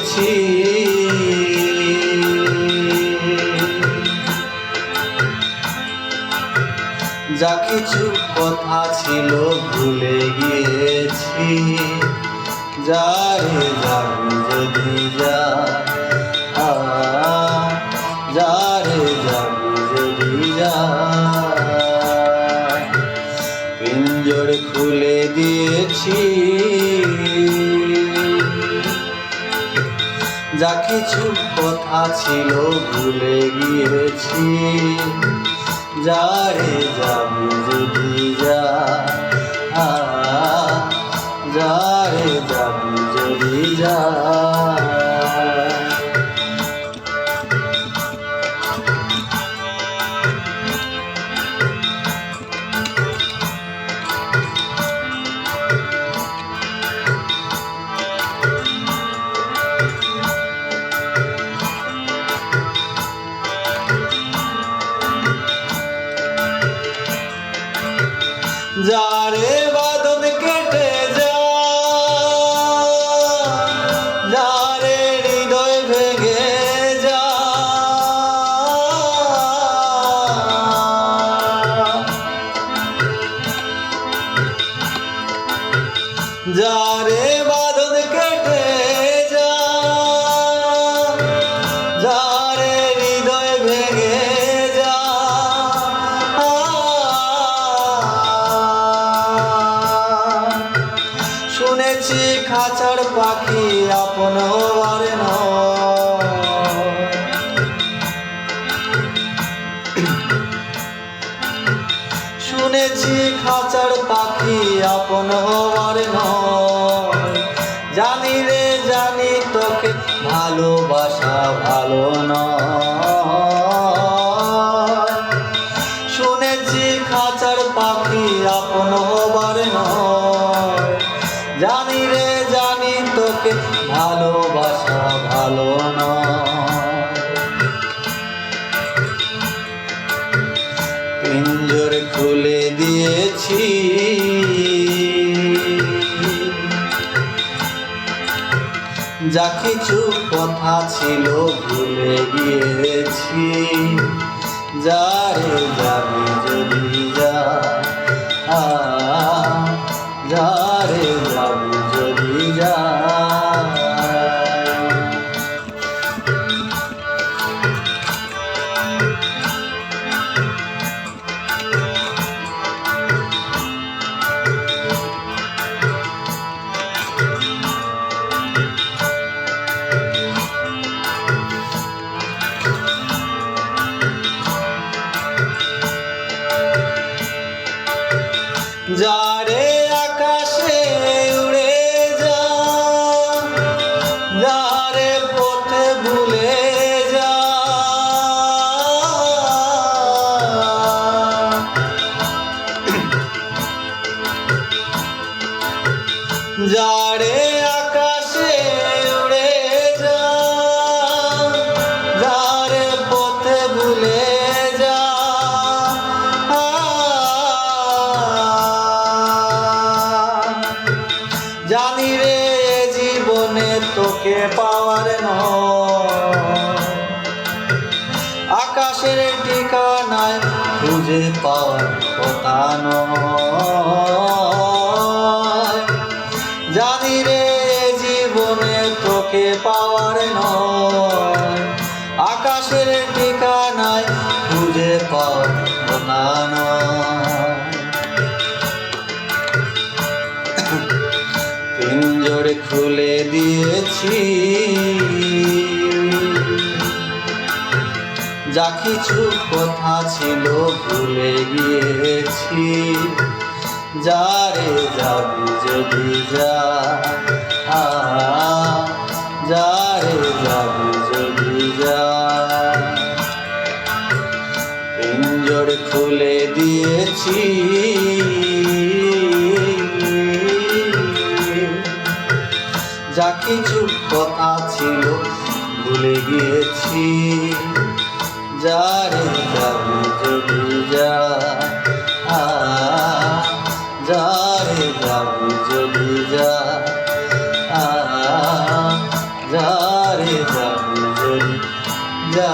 দিয়েছি। যা কিছু কথা ছিল ভুলে গিয়েছি। যারে যাবি যদি যা, যারে যাবি যদি যা, পিঞ্জর খুলে দিয়েছি। যা কিছু কথা ছিল ভুলে গিয়েছি। যারে যাবি যদি যা, যারে যাবি যদি যা। যারে বাঁধন কেটে যা, যারে হৃদয় ভেঙে যা, যারে বাঁধন কেটে যা, যারে হৃদয় ভেঙে যা। শুনেছি খাঁচার পাখি আপন হবার নয়। শুনেছি খাঁচার পাখি আপন হবার নয়। জানি রে জানি তোকে ভালোবাসা ভালো নয়। শুনেছি খাঁচার পাখি আপন হবার নয়। জানি রে জানি তোকে ভালোবাসা ভালো নয়। পিঞ্জর খুলে দিয়েছি। যা কিছু কথা ছিল ভুলে গিয়েছি। যারে যাবি যদি যা, যারে যাবি যদি যা। যারে আকাশে উড়ে যা, যারে পথে ভুলে যা, যারে আকাশে উড়ে যা, যারে পথে ভুলে যা। জানি রে জীবনে তোকে পাওয়ার নয়। আকাশের ঠিকানায় খুঁজে পাওয়ার কথা নয়। জানি রে জীবনে তোকে পাওয়ার নয়। আকাশের ঠিকানায় খুঁজে পাওয়ার কথা নয়। পিঞ্জর খুলে দিয়েছি। যা কিছু কথা ছিল ভুলে গিয়েছি। যারে যাবি যদি যা, যারে যাবি যদি যা। পিঞ্জর খুলে দিয়েছি। যা কিছু কথা ছিল ভুলে গিয়েছি। যারে যাবি যদি যা, যারে যাবি যদি যা, যা। যা